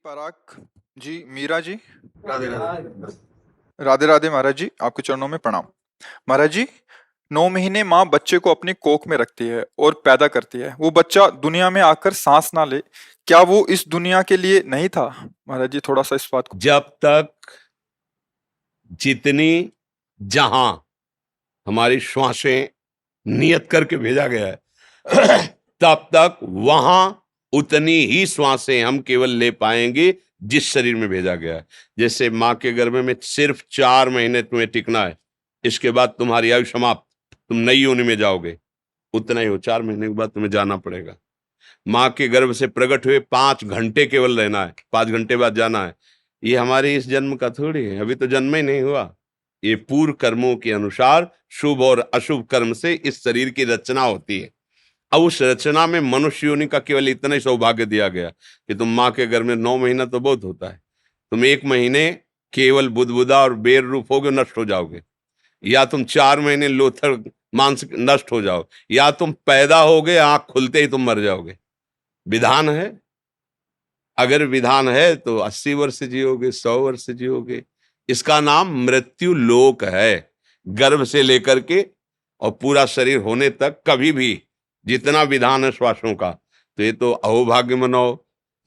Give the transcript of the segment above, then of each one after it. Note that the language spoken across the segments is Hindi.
पराग जी, मीरा जी, राधे राधे। राधे राधे महाराज जी, आपके चरणों में प्रणाम। महाराज जी, 9 महीने माँ बच्चे को अपनी कोख में रखती है और पैदा करती है। वो बच्चा दुनिया में आकर सांस ना ले, क्या वो इस दुनिया के लिए नहीं था? महाराज जी, थोड़ा सा इस बात को। जब तक जितनी जहां हमारी श्वासें नियत करके भेजा गया है तब तक वहां उतनी ही श्वासें हम केवल ले पाएंगे जिस शरीर में भेजा गया है। जैसे माँ के गर्भ में सिर्फ 4 महीने तुम्हें टिकना है, इसके बाद तुम्हारी आयु समाप्त, तुम नई योनि में जाओगे। उतना ही हो, 4 महीने के बाद तुम्हें जाना पड़ेगा। माँ के गर्भ से प्रकट हुए 5 घंटे केवल रहना है, 5 घंटे बाद जाना है। ये हमारे इस जन्म का थोड़ी है, अभी तो जन्म ही नहीं हुआ। ये पूर्व कर्मों के अनुसार शुभ और अशुभ कर्म से इस शरीर की रचना होती है। अब उस रचना में मनुष्य योनि का केवल इतना ही सौभाग्य दिया गया कि तुम माँ के गर्भ में 9 महीना तो बहुत होता है, तुम 1 महीने केवल बुदबुदा और बेर रूप होगे, नष्ट हो जाओगे। या तुम 4 महीने लोथर मांस नष्ट हो जाओ, या तुम पैदा होगे आंख खुलते ही तुम मर जाओगे। विधान है, अगर विधान है तो 80 वर्ष जियोगे, 100 वर्ष जियोगे। इसका नाम मृत्यु लोक है। गर्भ से लेकर के और पूरा शरीर होने तक कभी भी जितना विधान है श्वासों का, तो ये तो अहोभाग्य मनाओ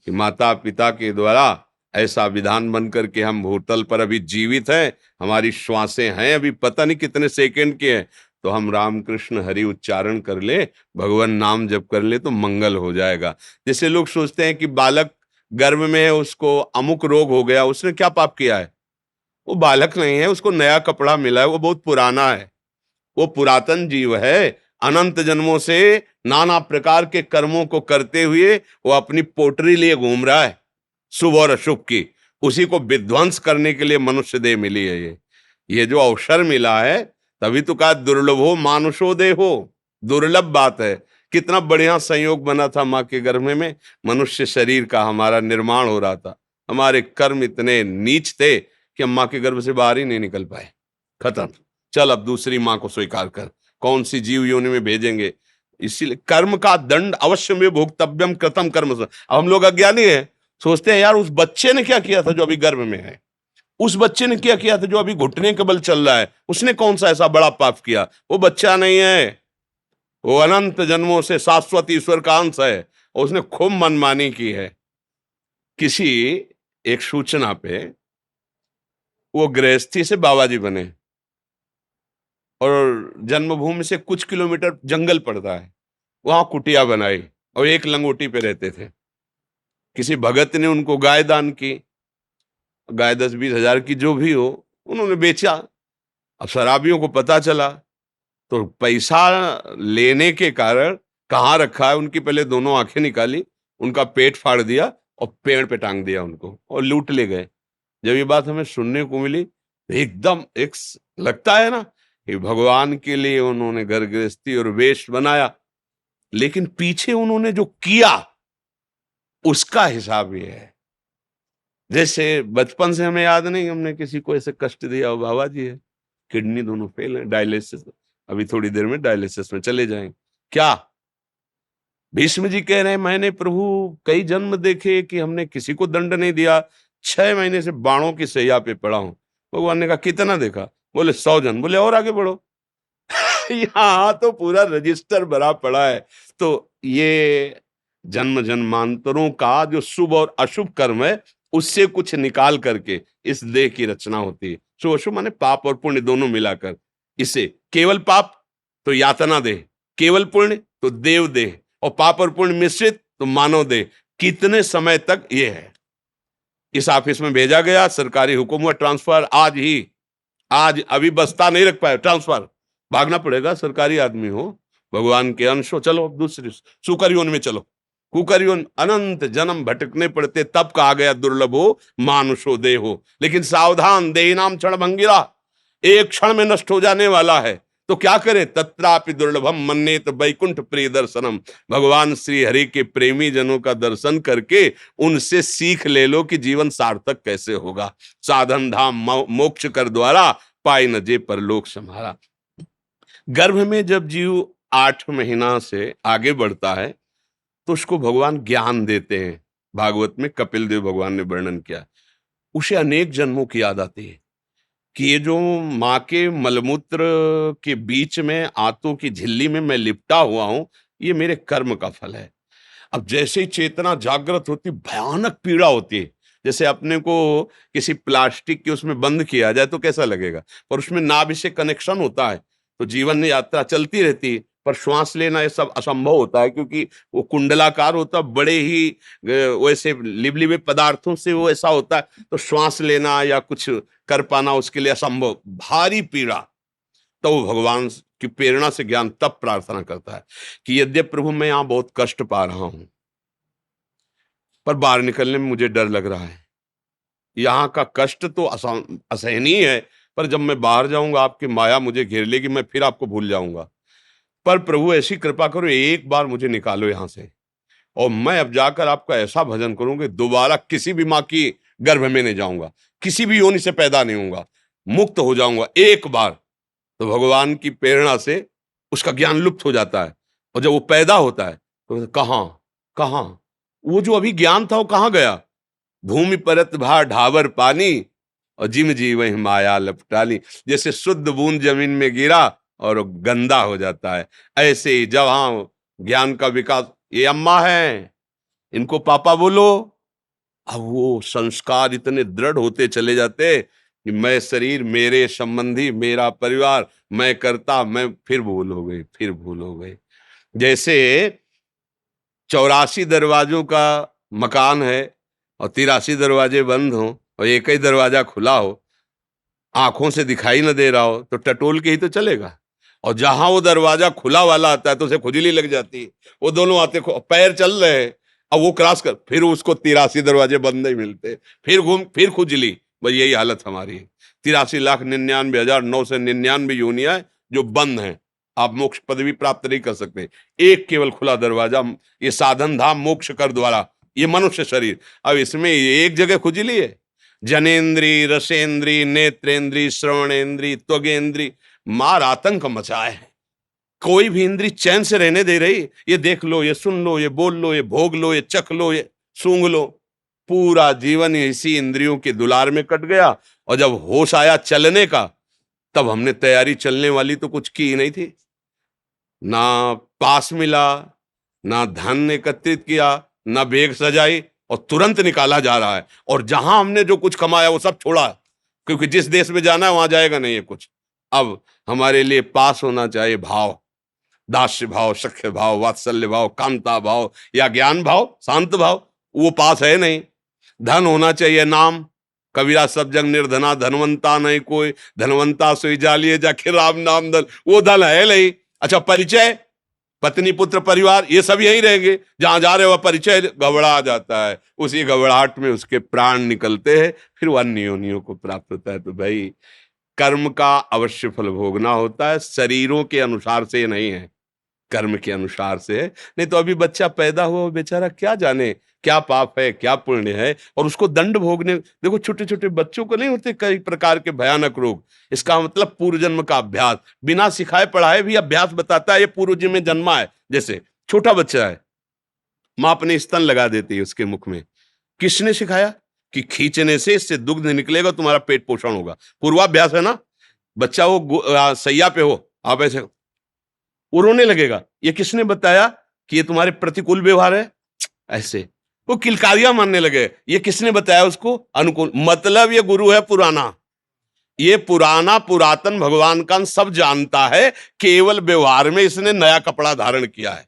कि माता पिता के द्वारा ऐसा विधान बन करके हम भूतल पर अभी जीवित हैं। हमारी श्वासें हैं अभी पता नहीं कितने सेकंड के हैं, तो हम राम कृष्ण हरि उच्चारण कर ले, भगवान नाम जप कर ले तो मंगल हो जाएगा। जैसे लोग सोचते हैं कि बालक गर्भ में है, उसको अमुक रोग हो गया, उसने क्या पाप किया है? वो बालक नहीं है, उसको नया कपड़ा मिला है, वो बहुत पुराना है, वो पुरातन जीव है। अनंत जन्मों से नाना प्रकार के कर्मों को करते हुए वो अपनी पोटरी लिए घूम रहा है, शुभ और अशुभ की। उसी को विध्वंस करने के लिए मनुष्य देह मिली है। ये जो अवसर मिला है, तभी तो कहा दुर्लभो मानुषो देहो। दुर्लभ बात है। कितना बढ़िया संयोग बना था माँ के गर्भ में, मनुष्य शरीर का हमारा निर्माण हो रहा था। हमारे कर्म इतने नीच थे कि हम माँ के गर्भ से बाहर ही नहीं निकल पाए। खत्म, चल अब दूसरी माँ को स्वीकार कर, कौन सी जीव योनि में भेजेंगे। इसीलिए कर्म का दंड अवश्य में भोक्तव्यम कृतम कर्म। अब हम लोग अज्ञानी हैं, सोचते हैं यार उस बच्चे ने क्या किया था जो अभी गर्भ में है, उस बच्चे ने क्या किया था जो अभी घुटने के बल चल रहा है, उसने कौन सा ऐसा बड़ा पाप किया। वो बच्चा नहीं है, वो अनंत जन्मों से शाश्वत ईश्वर का अंश है, और उसने खूब मनमानी की है। किसी एक सूचना पे वो गृहस्थी से बाबा जी बने, और जन्मभूमि से कुछ किलोमीटर जंगल पड़ता है, वहां कुटिया बनाई और एक लंगोटी पे रहते थे। किसी भगत ने उनको गाय दान की, गाय 10-20 हजार की जो भी हो, उन्होंने बेचा। अब शराबियों को पता चला तो पैसा लेने के कारण कहाँ रखा है, उनकी पहले दोनों आंखें निकाली, उनका पेट फाड़ दिया और पेड़ पे टांग दिया उनको, और लूट ले गए। जब ये बात हमें सुनने को मिली तो एकदम लगता है ना कि भगवान के लिए उन्होंने घर गृहस्थी और वेश बनाया, लेकिन पीछे उन्होंने जो किया उसका हिसाब ये है। जैसे बचपन से हमें याद नहीं हमने किसी को ऐसे कष्ट दिया हो। बाबा जी है, किडनी दोनों फेल है, डायलिसिस, अभी थोड़ी देर में डायलिसिस में चले जाएंगे। क्या भीष्म जी कह रहे हैं, मैंने प्रभु कई जन्म देखे कि हमने किसी को दंड नहीं दिया, 6 महीने से बाणों की सैया पे पड़ा हूं। भगवान ने कहा कितना देखा? बोले 100 जन्म। बोले और आगे बढ़ो। यहाँ तो पूरा रजिस्टर भरा पड़ा है। तो ये जन्म जन्मांतरों का जो शुभ और अशुभ कर्म है, उससे कुछ निकाल करके इस देह की रचना होती है। शुभ अशुभ माने पाप और पुण्य दोनों मिलाकर। इसे केवल पाप तो यातना देह, केवल पुण्य तो देव देह, और पाप और पुण्य मिश्रित तो मानव देह। कितने समय तक ये है। इस ऑफिस में भेजा गया, सरकारी हुक्म हुआ ट्रांसफर, आज ही, आज अभी बस्ता नहीं रख पाए, ट्रांसफर, भागना पड़ेगा। सरकारी आदमी हो, भगवान के अंश हो, चलो दूसरी सुकरयोन में चलो। कुकरयोन अनंत जन्म भटकने पड़ते, तब कहा गया दुर्लभो मानुषो देहो। लेकिन सावधान, देही नाम क्षण भंगिरा, एक क्षण में नष्ट हो जाने वाला है। तो क्या करे? तत्रापि दुर्लभम मन्येत वैकुंठ प्रिय दर्शनम। भगवान श्री हरि के प्रेमी जनों का दर्शन करके उनसे सीख ले लो कि जीवन सार्थक कैसे होगा। साधन धाम मोक्ष कर द्वारा, पाई न जे परलोक सम्हारा। गर्भ में जब जीव 8 महीना से आगे बढ़ता है तो उसको भगवान ज्ञान देते हैं, भागवत में कपिल देव भगवान ने वर्णन किया। उसे अनेक जन्मों की याद आती है कि ये जो माँ के मलमूत्र के बीच में आंतों की झिल्ली में मैं लिपटा हुआ हूं, ये मेरे कर्म का फल है। अब जैसे ही चेतना जागृत होती, भयानक पीड़ा होती है। जैसे अपने को किसी प्लास्टिक के उसमें बंद किया जाए तो कैसा लगेगा, पर उसमें नाभि से कनेक्शन होता है तो जीवन में यात्रा चलती रहती है। पर श्वास लेना ये सब असंभव होता है, क्योंकि वो कुंडलाकार होता है, बड़े ही वैसे लिबलिबे पदार्थों से वो ऐसा होता है, तो श्वास लेना या कुछ कर पाना उसके लिए असंभव, भारी पीड़ा। तो वो भगवान की प्रेरणा से ज्ञान तब प्रार्थना करता है कि यद्यपि प्रभु मैं यहां बहुत कष्ट पा रहा हूं, पर बाहर निकलने में मुझे डर लग रहा है। यहाँ का कष्ट तो असहनीय है, पर जब मैं बाहर जाऊंगा आपकी माया मुझे घेर लेगी, मैं फिर आपको भूल जाऊंगा। पर प्रभु ऐसी कृपा करो, एक बार मुझे निकालो यहाँ से, और मैं अब जाकर आपका ऐसा भजन करूंगा, दोबारा किसी भी माँ की गर्भ में नहीं जाऊंगा, किसी भी योनि से पैदा नहीं होऊंगा, मुक्त हो जाऊंगा एक बार। तो भगवान की प्रेरणा से उसका ज्ञान लुप्त हो जाता है, और जब वो पैदा होता है तो कहाँ कहाँ वो जो अभी ज्ञान था वो कहाँ गया। भूमि परत भा ढाबर पानी, और जिम जी वही माया लपटाली। जैसे शुद्ध बूंद जमीन में गिरा और वो गंदा हो जाता है, ऐसे ही जब हाँ ज्ञान का विकास, ये अम्मा है इनको पापा बोलो, अब वो संस्कार इतने दृढ़ होते चले जाते कि मैं शरीर, मेरे संबंधी, मेरा परिवार, मैं करता, मैं फिर भूल हो गई, फिर भूल हो गई। जैसे 84 दरवाजों का मकान है और 83 दरवाजे बंद हो और एक ही दरवाजा खुला हो, आंखों से दिखाई न दे रहा हो, तो टटोल के ही तो चलेगा। और जहां वो दरवाजा खुला वाला आता है तो उसे खुजली लग जाती है। वो दोनों आते, पैर चल रहे हैं, अब वो क्रॉस कर, फिर उसको 83 दरवाजे बंद नहीं मिलते, फिर घूम, फिर खुजली। बस यही हालत हमारी है। 83,99,999 यूनिया जो बंद हैं, आप मोक्ष पदवी प्राप्त नहीं कर सकते। एक केवल खुला दरवाजा, ये साधन धाम मोक्ष कर द्वारा, ये मनुष्य शरीर। अब इसमें एक जगह खुजली है, जनेन्द्री, रसेंद्री, नेत्रेंद्री, श्रवणेन्द्री, त्वगेंद्री, मार आतंक मचाए है। कोई भी इंद्री चैन से रहने दे रही, ये देख लो, ये सुन लो, ये बोल लो, ये भोग लो, ये चख लो, ये सूंघ लो। पूरा जीवन इसी इंद्रियों के दुलार में कट गया, और जब होश आया चलने का, तब हमने तैयारी चलने वाली तो कुछ की ही नहीं थी। ना पास मिला, ना धन एकत्रित किया, ना बेग सजाई, और तुरंत निकाला जा रहा है। और जहां हमने जो कुछ कमाया वो सब छोड़ा, क्योंकि जिस देश में जाना है वहां जाएगा नहीं है कुछ। अब हमारे लिए पास होना चाहिए भाव, दास्य भाव, सख्य भाव, वात्सल्य भाव, कामता भाव या ज्ञान भाव, शांत भाव, वो पास है नहीं। धन होना चाहिए नाम, कबीरा सब जग निर्धना, धनवंता नहीं कोई, धनवंता सोई जालिए जाके राम नाम धन, वो धन है नहीं। अच्छा, परिचय, पत्नी पुत्र परिवार, ये सब यही रहेंगे, जहां जा रहे हो परिचय गड़बड़ा जाता है, उसी गड़बड़ाहट में उसके प्राण निकलते हैं, फिर वो अन्य योनियों को प्राप्त होता है। तो भाई कर्म का अवश्य फल भोगना होता है, शरीरों के अनुसार से नहीं है, कर्म के अनुसार से है। नहीं तो अभी बच्चा पैदा हुआ बेचारा क्या जाने क्या पाप है क्या पुण्य है, और उसको दंड भोगने। देखो छोटे छोटे बच्चों को नहीं होते कई प्रकार के भयानक रोग, इसका मतलब पूर्व जन्म का अभ्यास, बिना सिखाए पढ़ाए भी अभ्यास बताता है, ये पूर्व जन्म में जन्मा है। जैसे छोटा बच्चा है, माँ अपने स्तन लगा देती है उसके मुख में, किसने सिखाया कि खींचने से इससे दुग्ध निकलेगा, तुम्हारा पेट पोषण होगा, पूर्वाभ्यास है ना। बच्चा वो सैया पे हो, आप ऐसे वो रोने लगेगा, ये किसने बताया कि ये तुम्हारे प्रतिकूल व्यवहार है, ऐसे वो किलकारियां मानने लगे, ये किसने बताया उसको अनुकूल। मतलब ये गुरु है पुराना, ये पुराना पुरातन भगवान का सब जानता है, केवल व्यवहार में इसने नया कपड़ा धारण किया है।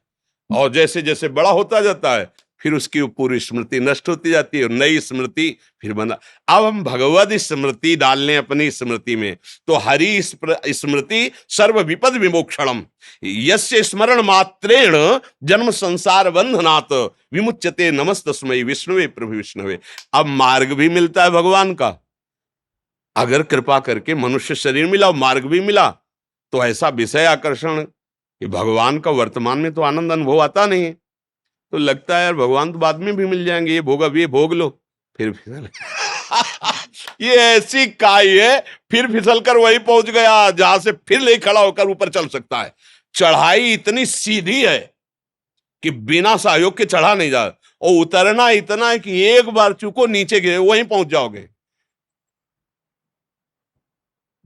और जैसे जैसे बड़ा होता जाता है, फिर उसकी पूरी स्मृति नष्ट होती जाती है, नई स्मृति फिर बना। अब हम भगवद स्मृति डाल लें अपनी स्मृति में, तो हरि स्मृति सर्व विपद विमोक्षणम, यस्य स्मरण मात्रेण जन्म संसार बंधनात् विमुच्यते, नमस्तस्मै विष्णुवे प्रभु विष्णुवे। अब मार्ग भी मिलता है भगवान का, अगर कृपा करके मनुष्य शरीर मिला, मार्ग भी मिला, तो ऐसा विषय आकर्षण कि भगवान का वर्तमान में तो आनंद अनुभव आता नहीं है, तो लगता है यार भगवान तो बाद में भी मिल जाएंगे, ये भोग अभी भोग लो, फिर फिसल ये ऐसी काई है, फिर फिसल कर वही पहुंच गया जहां से फिर ले खड़ा होकर ऊपर चल सकता है। चढ़ाई इतनी सीधी है कि बिना सहयोग के चढ़ा नहीं जा, और उतरना इतना है कि एक बार चूको नीचे गिरे वहीं पहुंच जाओगे।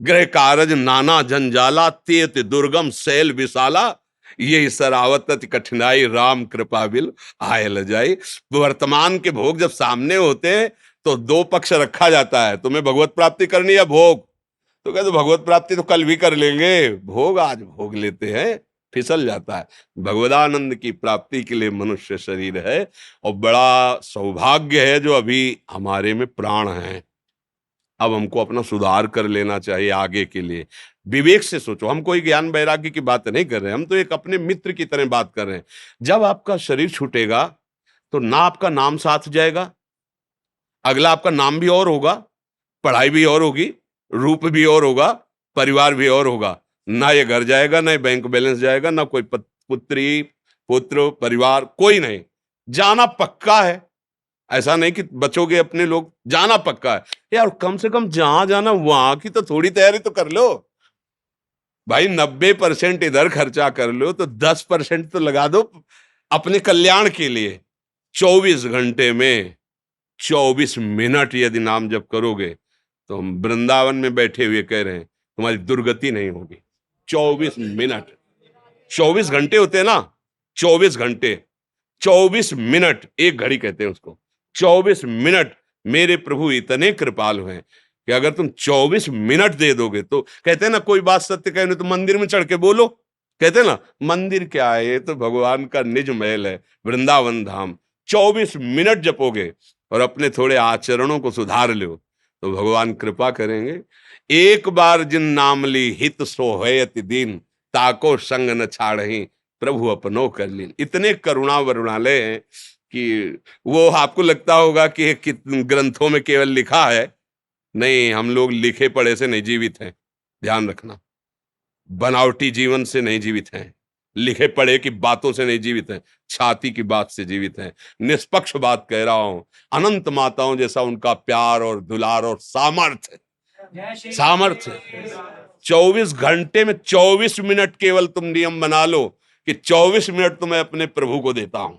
गृह कारज नाना जंजाला, तेत दुर्गम शैल विशाला, ये सरावत कठिनाई राम कृपा बिल आए ल जाई। वर्तमान के भोग जब सामने होते हैं तो दो पक्ष रखा जाता है, तुम्हें भगवत प्राप्ति करनी है भोग, तो कहते भगवत प्राप्ति तो कल भी कर लेंगे, भोग आज भोग लेते हैं, फिसल जाता है। भगवदानंद की प्राप्ति के लिए मनुष्य शरीर है, और बड़ा सौभाग्य है जो अभी हमारे में प्राण है। अब हमको अपना सुधार कर लेना चाहिए आगे के लिए। विवेक से सोचो, हम कोई ज्ञान वैराग्य की बात नहीं कर रहे हैं, हम तो एक अपने मित्र की तरह बात कर रहे हैं। जब आपका शरीर छूटेगा तो ना आपका नाम साथ जाएगा, अगला आपका नाम भी और होगा, पढ़ाई भी और होगी, रूप भी और होगा, परिवार भी और होगा। ना ये घर जाएगा, ना ये बैंक बैलेंस जाएगा, ना कोई पुत्री पुत्र परिवार, कोई नहीं, जाना पक्का है। ऐसा नहीं कि बचोगे अपने लोग, जाना पक्का है। यार कम से कम जहां जाना वहां की तो थोड़ी तैयारी तो कर लो भाई। 90% इधर खर्चा कर लो तो 10% तो लगा दो अपने कल्याण के लिए। 24 घंटे में 24 मिनट यदि नाम जप करोगे तो हम वृंदावन में बैठे हुए कह रहे हैं तुम्हारी दुर्गति नहीं होगी। 24 मिनट, 24 घंटे होते हैं ना, 24 घंटे, 24 मिनट, एक घड़ी कहते हैं उसको। 24 मिनट मेरे प्रभु इतने कृपालु हैं कि अगर तुम 24 मिनट दे दोगे तो, कहते हैं ना कोई बात सत्य कहने तो मंदिर में चढ़ के बोलो, कहते हैं ना मंदिर क्या है, ये तो भगवान का निज महल है, वृंदावन धाम। 24 मिनट जपोगे और अपने थोड़े आचरणों को सुधार लो तो भगवान कृपा करेंगे। एक बार जिन नाम ली हित सोहयति दीन, ताको संग न छाड़ही प्रभु अपनो कर लीन। इतने करुणा वरुणालय हैं कि वो आपको लगता होगा कि ग्रंथों में केवल लिखा है, नहीं, हम लोग लिखे पढ़े से नहीं जीवित हैं। ध्यान रखना, बनावटी जीवन से नहीं जीवित हैं, लिखे पढ़े की बातों से नहीं जीवित हैं, छाती की बात से जीवित हैं। निष्पक्ष बात कह रहा हूं, अनंत माताओं जैसा उनका प्यार और दुलार और सामर्थ्य 24 घंटे में 24 मिनट केवल तुम नियम बना लो कि 24 मिनट तो मैं अपने प्रभु को देता हूं।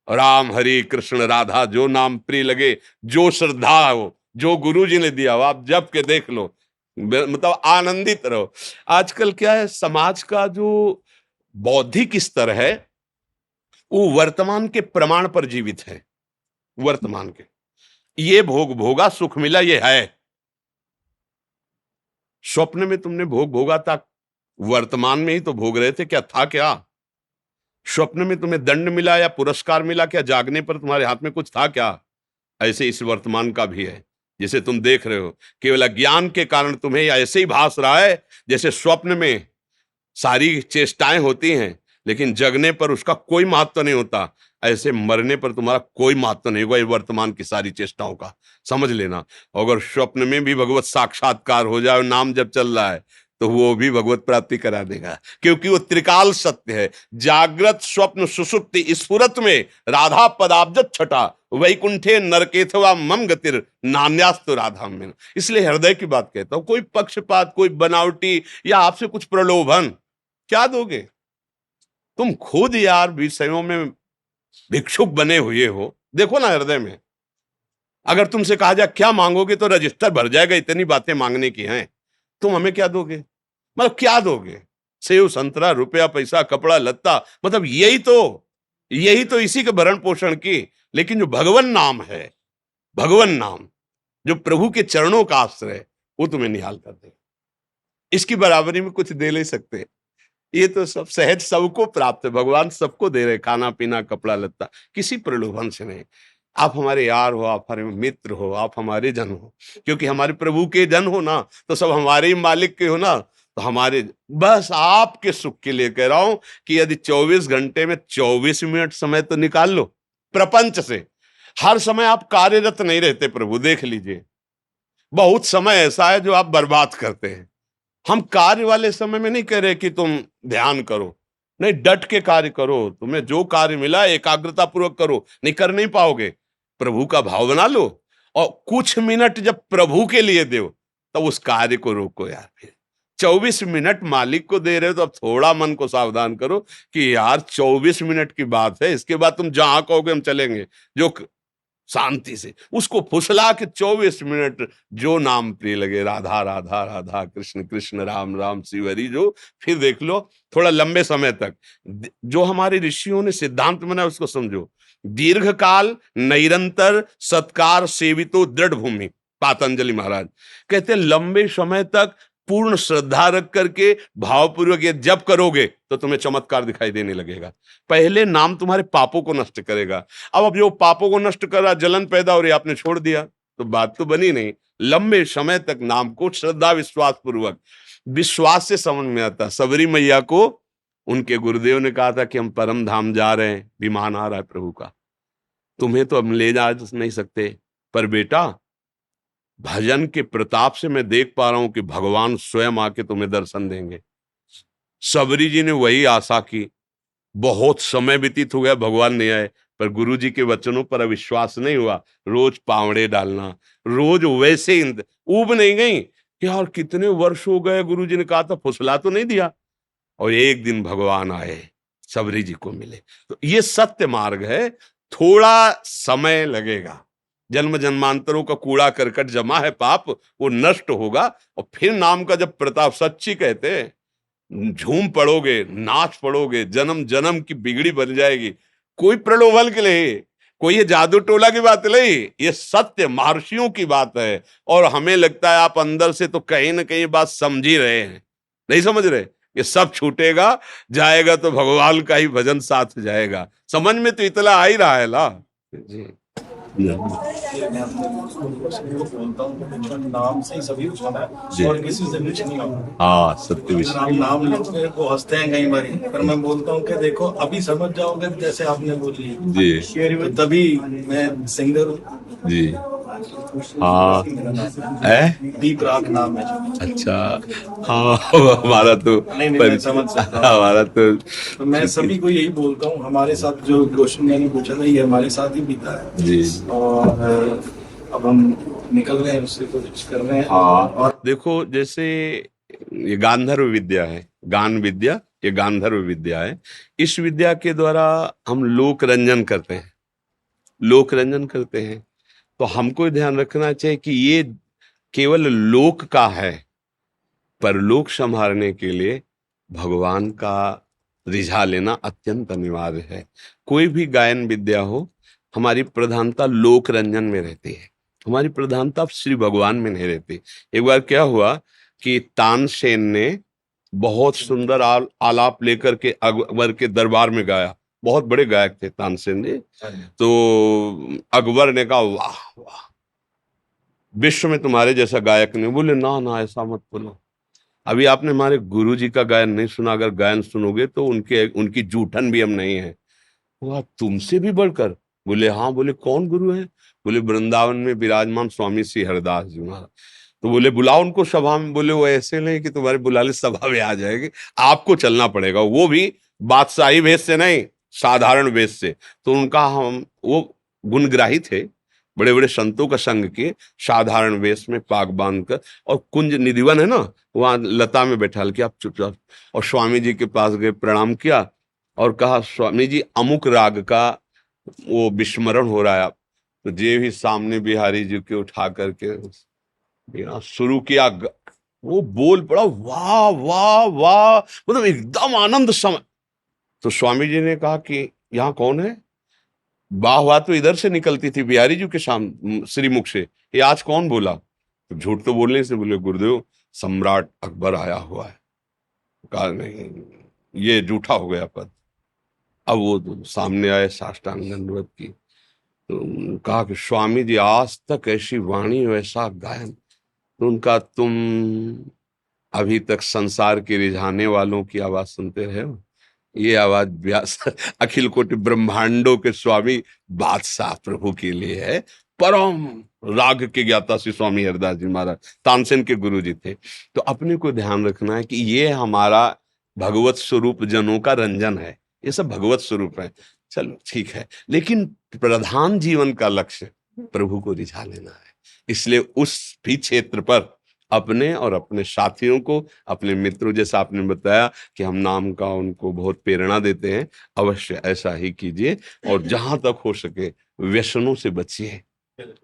राम हरि कृष्ण राधा, जो नाम प्रिय लगे, जो श्रद्धा हो, जो गुरु जी ने दिया हो, आप जप के देख लो, मतलब आनंदित रहो। आजकल क्या है, समाज का जो बौद्धिक स्तर है वो वर्तमान के प्रमाण पर जीवित है। वर्तमान के, ये भोग भोगा, सुख मिला, ये है। स्वप्न में तुमने भोग भोगा था, वर्तमान में ही तो भोग रहे थे, क्या था क्या? स्वप्न में तुम्हें दंड मिला या पुरस्कार मिला क्या? जागने पर तुम्हारे हाथ में कुछ था क्या? ऐसे इस वर्तमान का भी है, जिसे तुम देख रहे हो। केवल अज्ञान के कारण तुम्हें ऐसे ही भास रहा है जैसे स्वप्न में सारी चेष्टाएं होती हैं, लेकिन जगने पर उसका कोई महत्व नहीं होता। ऐसे मरने पर तुम्हारा कोई महत्व नहीं होगा ये वर्तमान की सारी चेष्टाओं का, समझ लेना। अगर स्वप्न में भी भगवत साक्षात्कार हो जाए, नाम जब चल रहा है, तो वो भी भगवत प्राप्ति करा देगा, क्योंकि वो त्रिकाल सत्य है। जागृत स्वप्न सुषुप्ति स्फुरत में राधा पदाब्जत छटा, वैकुंठे नरकेथवा मम गतिर नान्यास्तु राधा में। इसलिए हृदय की बात कहता हूं, कोई पक्षपात, कोई बनावटी या आपसे कुछ प्रलोभन क्या दोगे? तुम खुद यार विषयों में भिक्षुक बने हुए हो, देखो ना हृदय में। अगर तुमसे कहा जाए क्या मांगोगे तो रजिस्टर भर जाएगा, इतनी बातें मांगने की हैं। तुम हमें क्या दोगे? मतलब क्या दोगे? सेव संतरा, रुपया पैसा, कपड़ा लत्ता, मतलब यही तो इसी के भरण पोषण की। लेकिन जो भगवान नाम है, भगवान नाम जो प्रभु के चरणों का आश्रय है, वो तुम्हें निहाल कर दे। इसकी बराबरी में कुछ दे नहीं सकते। ये तो सब सहज सबको प्राप्त है, भगवान सबको दे रहे, खाना पीना कपड़ा लत्ता, किसी प्रलोभन से नहीं। आप हमारे यार हो, आप हमारे मित्र हो, आप हमारे जन हो, क्योंकि हमारे प्रभु के जन हो ना, तो सब हमारे ही मालिक के हो ना, तो हमारे, बस आपके सुख के लिए कह रहा हूं कि यदि 24 घंटे में 24 मिनट समय तो निकाल लो प्रपंच से। हर समय आप कार्यरत नहीं रहते, प्रभु देख लीजिए, बहुत समय ऐसा है जो आप बर्बाद करते हैं। हम कार्य वाले समय में नहीं कह रहे कि तुम ध्यान करो, नहीं, डट के कार्य करो। तुम्हें जो कार्य मिला एकाग्रता पूर्वक करो, नहीं कर नहीं पाओगे, प्रभु का भाव बना लो और कुछ मिनट जब प्रभु के लिए दो, तब उस कार्य को रोको यार। फिर 24 मिनट मालिक को दे रहे हो, तो अब थोड़ा मन को सावधान करो कि यार 24 मिनट की बात है, इसके बाद तुम जहां कहोगे हम चलेंगे। जो शांति से उसको फुसला के 24 मिनट जो नाम प्रिय लगे, राधा राधा राधा, कृष्ण कृष्ण, राम राम, शिव हरि, जो फिर देख लो थोड़ा लंबे समय तक। जो हमारे ऋषियों ने सिद्धांत बनाया उसको समझो। दीर्घ काल निरंतर सत्कार सेवितो दृढ़ भूमि, पातंजलि महाराज कहते हैं लंबे समय तक पूर्ण श्रद्धा रख करके भावपूर्वक ये जप करोगे तो तुम्हें चमत्कार दिखाई देने लगेगा। पहले नाम तुम्हारे पापों को नष्ट करेगा। अब जो पापों को नष्ट कर रहा, जलन पैदा हो रही, आपने छोड़ दिया तो बात तो बनी नहीं। लंबे समय तक नाम को श्रद्धा विश्वास पूर्वक, विश्वास से समझ में आता। सबरी मैया को उनके गुरुदेव ने कहा था कि हम परम धाम जा रहे हैं, विमान आ रहा है प्रभु का, तुम्हें तो हम ले जा नहीं सकते, पर बेटा भजन के प्रताप से मैं देख पा रहा हूं कि भगवान स्वयं आके तुम्हें दर्शन देंगे। सबरी जी ने वही आशा की। बहुत समय व्यतीत हो गया, भगवान नहीं आए, पर गुरु जी के वचनों पर अविश्वास नहीं हुआ। रोज पावड़े डालना, रोज वैसे ही ऊब नहीं गई कि यार कितने वर्ष हो गए, गुरु जी ने कहा था, फुसला तो नहीं दिया। और एक दिन भगवान आए, सबरी जी को मिले। तो ये सत्य मार्ग है, थोड़ा समय लगेगा। जन्म जन्मांतरों का कूड़ा करकट जमा है पाप, वो नष्ट होगा। और फिर नाम का जब प्रताप, सच्ची कहते हैं, झूम पड़ोगे, नाच पड़ोगे, जन्म जन्म की बिगड़ी बन जाएगी। कोई प्रलोभन के लिए, कोई ये जादू टोला की बात नहीं, ये सत्य महर्षियों की बात है। और हमें लगता है आप अंदर से तो कहीं ना कहीं बात समझ ही रहे हैं, नहीं समझ रहे। ये सब छूटेगा, जाएगा तो भगवान का ही भजन साथ जाएगा। समझ में तो इतना आ ही रहा है ना जी। मैं बोलता हूँ नाम से ही सभी कुछ होना है और किसी से कुछ नहीं होना। हाँ, सत्य विषय। आप नाम लेते को हंसते हैं कई बार, पर मैं बोलता हूँ कि देखो अभी समझ जाओगे जैसे आपने बोली जी, तो तभी मैं सिंगर हूँ जी। हाँ है, दीप राग नाम है। अच्छा। हाँ हमारा तो नहीं मैं समझ सकता हूँ। हमारा तो तो मैं सभी को यही बोलता हूँ, हमारे साथ जो क्वेश्चन मैंने पूछा था ये हमारे साथ ही बीता है जी। और अब हम निकल रहे हैं, उससे कोशिश कर रहे हैं। हाँ, और देखो जैसे ये गांधर्व विद्या है, गान विद्या, ये गांधर्व विद्या है। इस विद्या के द्वारा हम लोक रंजन करते हैं, लोक रंजन करते हैं। तो हमको ध्यान रखना चाहिए कि ये केवल लोक का है, पर लोक संभालने के लिए भगवान का रिझा लेना अत्यंत अनिवार्य है। कोई भी गायन विद्या हो, हमारी प्रधानता लोक रंजन में रहती है, हमारी प्रधानता श्री भगवान में नहीं रहती। एक बार क्या हुआ कि तानसेन ने बहुत सुंदर आलाप लेकर के अकबर के दरबार में गाया। बहुत बड़े गायक थे तानसेन जी। तो अकबर ने कहा वाह वाह, विश्व में तुम्हारे जैसा गायक नहीं। बोले ना ना, ऐसा मत बोलो, अभी आपने हमारे गुरु जी का गायन नहीं सुना, अगर गायन सुनोगे तो उनकी जूठन भी हम नहीं है। वह तुमसे भी बढ़कर। बोले हाँ। बोले कौन गुरु है? बोले वृंदावन में विराजमान स्वामी श्री हरिदास जी महाराज। तो बोले बुलाओ उनको सभा में। बोले वो ऐसे नहीं कि तुम्हारे बुलाले सभा में आ जाएंगे, आपको चलना पड़ेगा, वो भी बादशाही वेश से नहीं, साधारण वेश से। तो उनका हम वो गुणग्राही थे, बड़े बड़े संतों का संग किए, साधारण वेश में पाग बांध कर, और कुंज निधिवन है ना, वहां लता में बैठा के आप चुपचाप। और स्वामी जी के पास गए, प्रणाम किया और कहा स्वामी जी अमुक राग का वो विस्मरण हो रहा है। तो जे भी सामने बिहारी जी के उठा करके शुरू किया, वो बोल पड़ा वाह वाह वाह, मतलब एकदम आनंद समय। तो स्वामी जी ने कहा कि यहाँ कौन है? वाह वाह तो इधर से निकलती थी बिहारी जी के सामने श्री मुख से, ये आज कौन बोला? तो झूठ तो बोलने से। बोले गुरुदेव सम्राट अकबर आया हुआ है। कहा नहीं, ये झूठा हो गया पद। अब वो तो सामने आए, साष्टांग दंडवत की। तो कहा कि स्वामी जी आज तक ऐसी वाणी वैसा गायन। तो उनका तुम अभी तक संसार के रिझाने वालों की आवाज सुनते रहे हो, ये आवाज व्यास अखिल कोटि ब्रह्मांडों के स्वामी बादशाह प्रभु के लिए है। परम राग के ज्ञाता श्री स्वामी हरिदास जी महाराज तानसेन के गुरु जी थे। तो अपने को ध्यान रखना है कि ये हमारा भगवत स्वरूप जनों का रंजन है, ये सब भगवत स्वरूप है। चलो ठीक है, लेकिन प्रधान जीवन का लक्ष्य प्रभु को रिझा लेना है। इसलिए उस भी क्षेत्र पर अपने और अपने साथियों को, अपने मित्रों, जैसा आपने बताया कि हम नाम का उनको बहुत प्रेरणा देते हैं, अवश्य ऐसा ही कीजिए। और जहां तक हो सके व्यसनों से बचिए,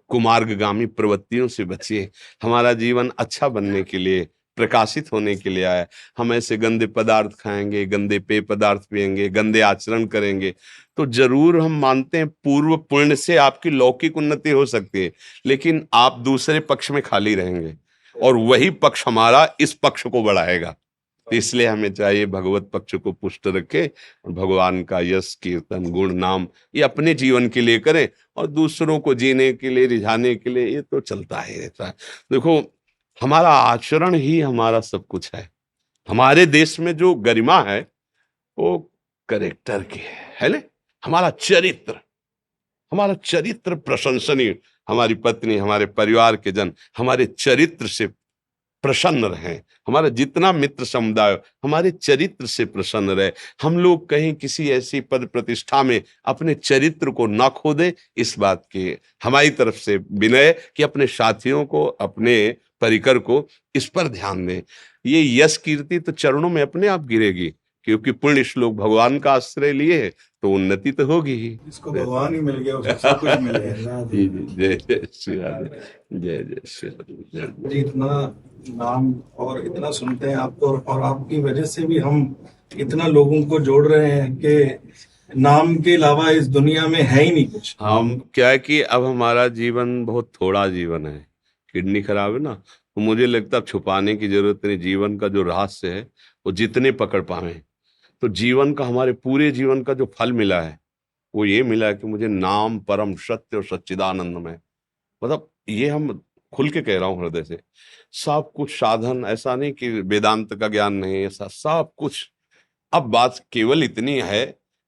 कुमार्गगामी प्रवृत्तियों से बचिए। हमारा जीवन अच्छा बनने के लिए, प्रकाशित होने के लिए आया। हम ऐसे गंदे पदार्थ खाएंगे, गंदे पेय पदार्थ पिएंगे, गंदे आचरण करेंगे, तो जरूर हम मानते हैं पूर्व पुण्य से आपकी लौकिक उन्नति हो सकती है, लेकिन आप दूसरे पक्ष में खाली रहेंगे और वही पक्ष हमारा इस पक्ष को बढ़ाएगा। तो इसलिए हमें चाहिए भगवत पक्ष को पुष्ट रखे और भगवान का यश कीर्तन गुण नाम ये अपने जीवन के लिए करें, और दूसरों को जीने के लिए, रिझाने के लिए ये तो चलता ही रहता है। देखो, हमारा आचरण ही हमारा सब कुछ है। हमारे देश में जो गरिमा है वो करेक्टर की है ना। हमारा चरित्र प्रशंसनीय। हमारी पत्नी, हमारे परिवार के जन हमारे चरित्र से प्रसन्न रहें। हमारा जितना मित्र समुदाय हमारे चरित्र से प्रसन्न रहे। हम लोग कहीं किसी ऐसी पद प्रतिष्ठा में अपने चरित्र को न खो दे, इस बात की हमारी तरफ से विनय कि अपने साथियों को, अपने परिकर को इस पर ध्यान दें। ये यश कीर्ति तो चरणों में अपने आप गिरेगी, क्योंकि पुण्य श्लोक भगवान का आश्रय लिए तो उन्नति तो होगी ही। इसको भगवान ही मिल गया, उसे सब कुछ मिल गया। जी जी, जय जय श्री राम, जय जय श्री राम, जय जय। जी, इतना नाम और इतना सुनते हैं आपको, और आपकी वजह से भी हम इतना लोगों को जोड़ रहे हैं कि नाम के अलावा इस दुनिया में है ही नहीं कुछ। हम क्या है कि अब हमारा जीवन बहुत थोड़ा जीवन है, किडनी खराब है ना, तो मुझे लगता है अब छुपाने की जरूरत नहीं। जीवन का जो रहस्य है वो जितने पकड़ पाए, तो जीवन का, हमारे पूरे जीवन का जो फल मिला है वो ये मिला है कि मुझे नाम परम सत्य और सच्चिदानंद में, मतलब ये हम खुल के कह रहा हूँ हृदय से, सब कुछ साधन, ऐसा नहीं कि वेदांत का ज्ञान नहीं, ऐसा सब कुछ। अब बात केवल इतनी है,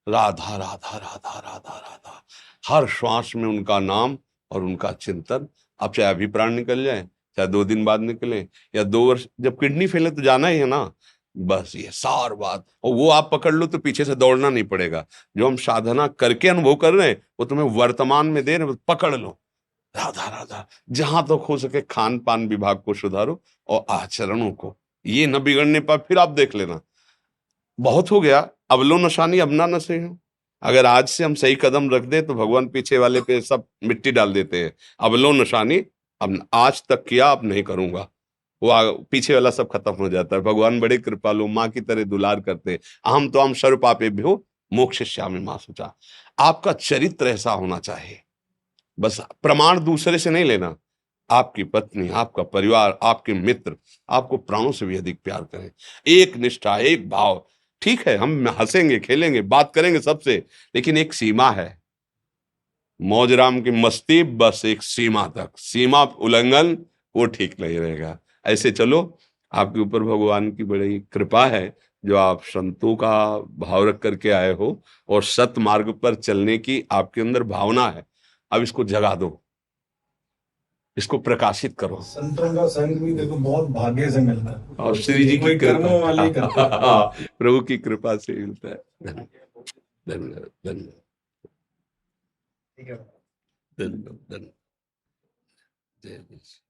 राधा राधा राधा राधा राधा, हर श्वास में उनका नाम और उनका चिंतन। अब चाहे अभी प्राण निकल जाए, चाहे 2 दिन बाद निकले, या 2 वर्ष, जब किडनी फेल है तो जाना ही है ना। बस ये सार बात, और वो आप पकड़ लो तो पीछे से दौड़ना नहीं पड़ेगा। जो हम साधना करके अनुभव कर रहे हैं वो तुम्हें वर्तमान में दे रहे हैं, पकड़ लो। राधा राधा, जहां तक हो सके खान पान विभाग को सुधारो और आचरणों को, ये न बिगड़ने पर फिर आप देख लेना बहुत हो गया। अब लो नशानी अब ना नशे हो। अगर आज से हम सही कदम रख दे तो भगवान पीछे वाले पे सब मिट्टी डाल देते हैं। अब लो नशानी, अब आज तक किया अब नहीं करूंगा, वो पीछे वाला सब खत्म हो जाता है। भगवान बड़े कृपालु, माँ की तरह दुलार करते हैं। अहम तो हम सर्व पापे भ्यो मोक्षयिष्यामि मां शुचा। आपका चरित्र ऐसा होना चाहिए। बस प्रमाण दूसरे से नहीं लेना। आपकी पत्नी, आपका परिवार, आपके मित्र आपको प्राणों से भी अधिक प्यार करें। एक निष्ठा, एक भाव। ठीक है, हम हंसेंगे, खेलेंगे, बात करेंगे सबसे, लेकिन एक सीमा है। मौज राम की मस्ती बस एक सीमा तक, सीमा उल्लंघन वो ठीक नहीं रहेगा। ऐसे चलो, आपके ऊपर भगवान की बड़ी कृपा है जो आप संतों का भाव रख करके आए हो, और सत मार्ग पर चलने की आपके अंदर भावना है। अब इसको जगा दो, इसको प्रकाशित करो। संतों का संग भी देखो बहुत भाग्य से मिलता है, और श्री जी की कोई कर्मों वाले करते हैं। कृपा प्रभु की कृपा से मिलता है। धन्यवाद, धन्यवाद, धन्यवाद, ठीक है। धन्यवाद, धन्यवाद। जय जय।